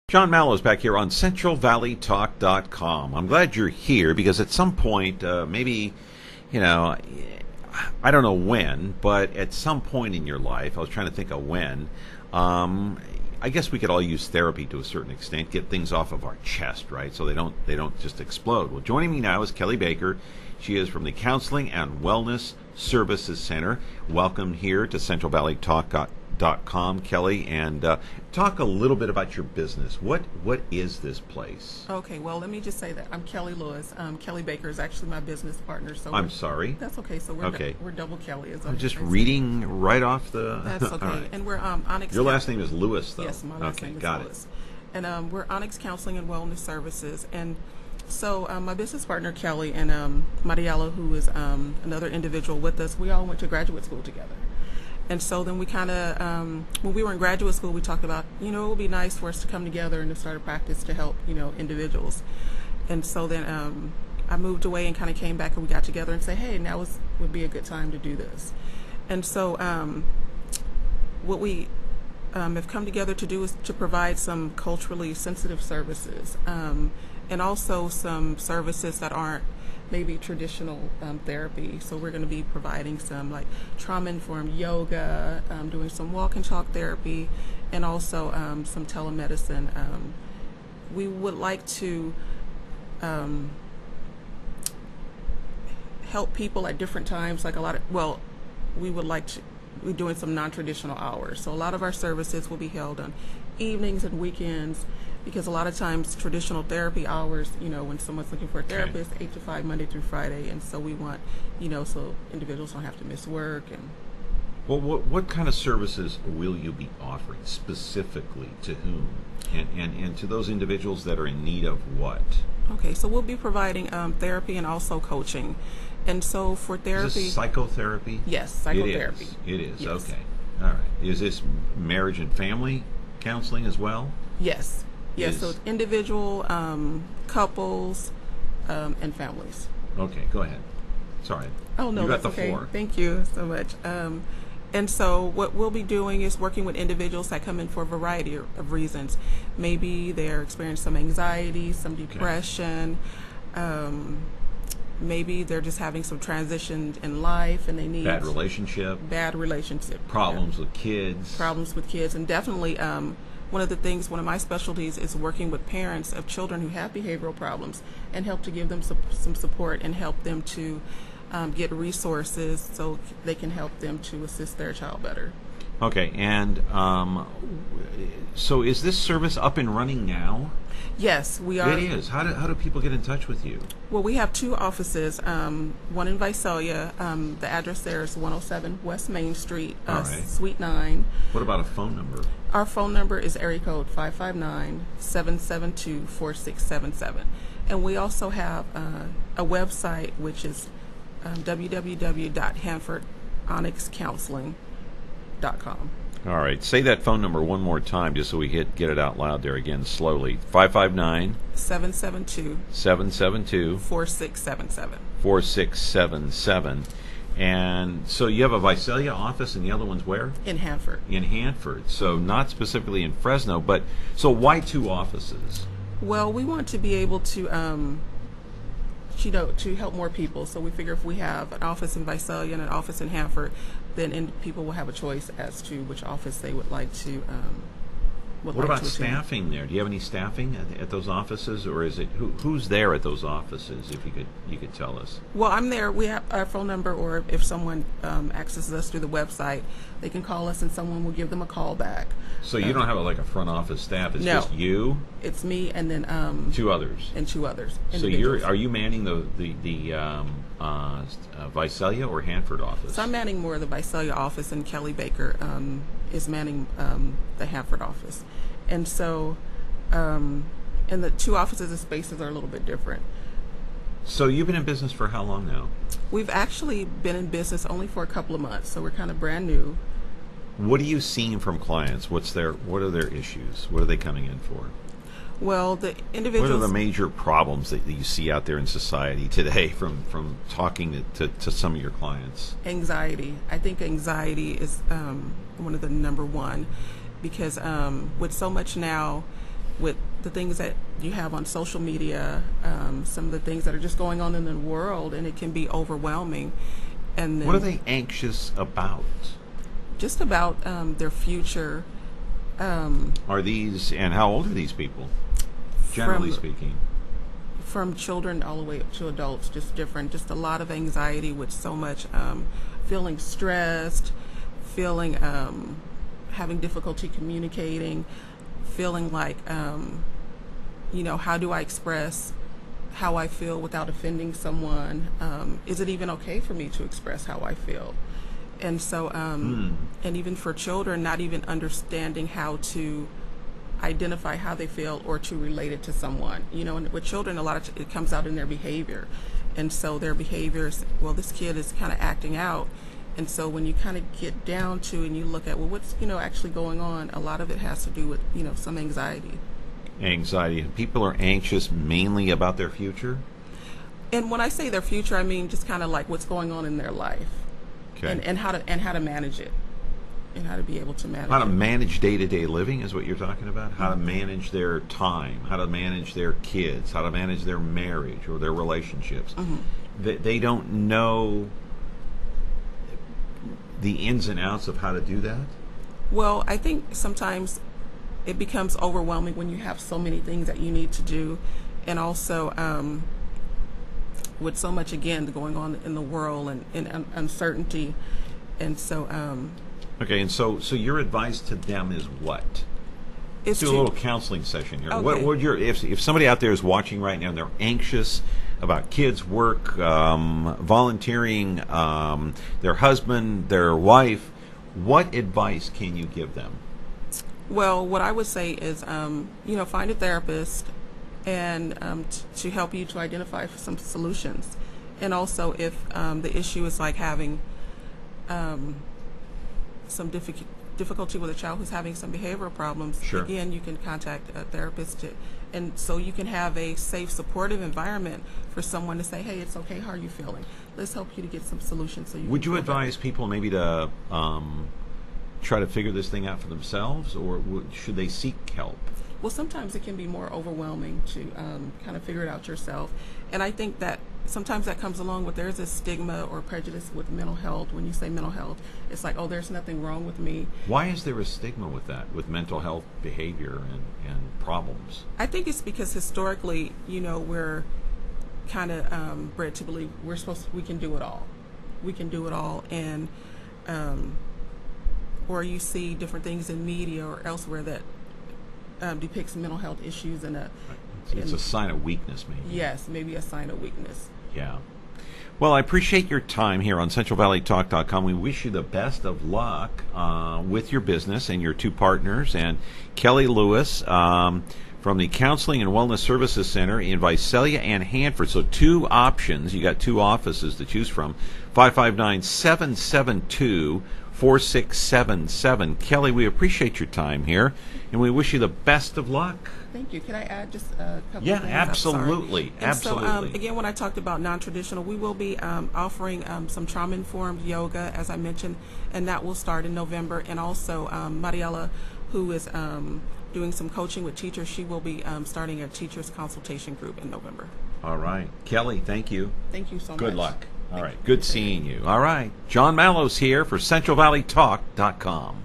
John Mallow's back here on CentralValleyTalk.com. I'm glad you're here because at some point, maybe, I don't know when, but at some point in your life, I was trying to think of when, I guess we could all use therapy to a certain extent, get things off of our chest, right? So they don't just explode. Well, joining me now is Kelley Baker. She is from the Counseling and Wellness Services Center. Welcome here to CentralValleyTalk.com, Kelley, and talk a little bit about your business. What is this place? Okay, well, let me just say that I'm Kelley Lewis. Kelley Baker is actually my business partner. So I'm sorry. That's okay. So we're double Kelley. I'm just reading right off the. That's okay. Right. And we're Onyx. Your last name is Lewis, though. Yes, my last name is Lewis. Got it. And we're Onyx Counseling and Wellness Services. And so my business partner Kelley and Mariela, who is another individual with us, we all went to graduate school together. And so then we kind of, when we were in graduate school, we talked about, it would be nice for us to come together and to start a practice to help, individuals. And so then I moved away and kind of came back and we got together and said, hey, now would be a good time to do this. And so what we have come together to do is to provide some culturally sensitive services and also some services that aren't maybe traditional therapy. So we're going to be providing some like trauma-informed yoga, doing some walk and talk therapy, and also some telemedicine. We would like to help people at different times, we would like to, we're doing some non-traditional hours. So a lot of our services will be held on evenings and weekends, because a lot of times traditional therapy hours, when someone's looking for a therapist, 8 to 5, Monday through Friday, and so we want, so individuals don't have to miss work. And well, what kind of services will you be offering specifically to whom, and to those individuals that are in need of what? Okay, so we'll be providing therapy and also coaching. And so for therapy, is this psychotherapy? Yes, psychotherapy. It is. Yes. Okay, all right. Is this marriage and family counseling as well? Yes. Yes, so it's individual, couples, and families. Okay, go ahead. Sorry. Oh, no, you got that's the okay. floor. Thank you so much. And so what we'll be doing is working with individuals that come in for a variety of reasons. Maybe they're experiencing some anxiety, some depression. Maybe they're just having some transition in life and they need bad relationship. Problems with kids. And definitely one of my specialties is working with parents of children who have behavioral problems and help to give them some support and help them to get resources so they can help them to assist their child better. Okay, and so is this service up and running now? Yes, we are. It is. How do people get in touch with you? Well, we have two offices, one in Visalia. The address there is 107 West Main Street, Suite 9. What about a phone number? Our phone number is area code 559-772-4677. And we also have a website, which is www.hanfordonyxcounseling.com. All right. Say that phone number one more time just so we get it out loud there again slowly. 559-772-4677. 4677. And so you have a Visalia office, and the other one's where? In Hanford. In Hanford. So not specifically in Fresno, but so why two offices? Well, we want to be able to to help more people. So we figure if we have an office in Visalia and an office in Hanford, then people will have a choice as to which office they would like to. What about staffing there? Do you have any staffing at those offices, or is it who's there at those offices? If you could tell us. Well, I'm there. We have our phone number, or if someone accesses us through the website, they can call us, and someone will give them a call back. So you don't have a front office staff? It's no, just you. It's me, and then two others. So are you manning the Visalia or Hanford office? So I'm manning more of the Visalia office, and Kelley Baker is manning the Hanford office. And so, and the two offices and spaces are a little bit different. So you've been in business for how long now? We've actually been in business only for a couple of months, so we're kind of brand new. What are you seeing from clients? What are their issues? What are they coming in for? Well, the individuals. What are the major problems that you see out there in society today from talking to some of your clients? Anxiety. I think anxiety is one of the number one, because with so much now with the things that you have on social media, some of the things that are just going on in the world, and it can be overwhelming. And then What are they anxious about? just about their future. Are these, and how old are these people, generally speaking? From children all the way up to adults, just different, just a lot of anxiety with so much feeling stressed, feeling having difficulty communicating, feeling like how do I express how I feel without offending someone? Is it even okay for me to express how I feel? And so and even for children, not even understanding how to identify how they feel or to relate it to someone. And with children, a lot of it comes out in their behavior. And so their behaviors, well, this kid is kind of acting out. And so when you kind of get down to and you look at, well, what's, actually going on, a lot of it has to do with, some anxiety. Anxiety. People are anxious mainly about their future? And when I say their future, I mean just kind of like what's going on in their life. Okay. And how to manage it. And how to be able to manage How to it. manage day-to-day living is what you're talking about? How to manage their time, how to manage their kids, how to manage their marriage or their relationships. They don't know the ins and outs of how to do that? Well, I think sometimes it becomes overwhelming when you have so many things that you need to do, and also with so much, again, going on in the world and uncertainty. And so Okay, and so your advice to them is what? Let's do a little counseling session here. Okay. What would if somebody out there is watching right now and they're anxious about kids, work, volunteering, their husband, their wife, what advice can you give them? Well, what I would say is, find a therapist and to help you to identify some solutions. And also, if the issue is like having some difficulty with a child who's having some behavioral problems, Sure. Again, you can contact a therapist and so you can have a safe, supportive environment for someone to say, hey, it's okay, how are you feeling? Let's help you to get some solutions. So Would you advise people maybe to try to figure this thing out for themselves, or should they seek help? Well, sometimes it can be more overwhelming to kind of figure it out yourself. And I think that sometimes that comes along with there's a stigma or prejudice with mental health. When you say mental health, it's like, oh, there's nothing wrong with me. Why is there a stigma with that, with mental health behavior and problems? I think it's because historically, we're kind of bred to believe we can do it all. We can do it all. And or you see different things in media or elsewhere that depicts mental health issues It's a sign of weakness, maybe. Yes, maybe a sign of weakness. Yeah. Well, I appreciate your time here on CentralValleyTalk.com. We wish you the best of luck with your business and your two partners. And Kelley Lewis from the Counseling and Wellness Services Center in Visalia and Hanford. So two options. You got two offices to choose from. 559-772-4677. Kelley, we appreciate your time here, and we wish you the best of luck. Thank you. Can I add just a couple of things? Yeah, absolutely. And Absolutely. so, again, when I talked about non-traditional, we will be offering some trauma-informed yoga, as I mentioned, and that will start in November. And also, Mariela, who is doing some coaching with teachers, she will be starting a teachers consultation group in November. All right. Kelley, thank you. Thank you so much. Good luck. All right. Good seeing you. All right. John Mallows here for CentralValleyTalk.com.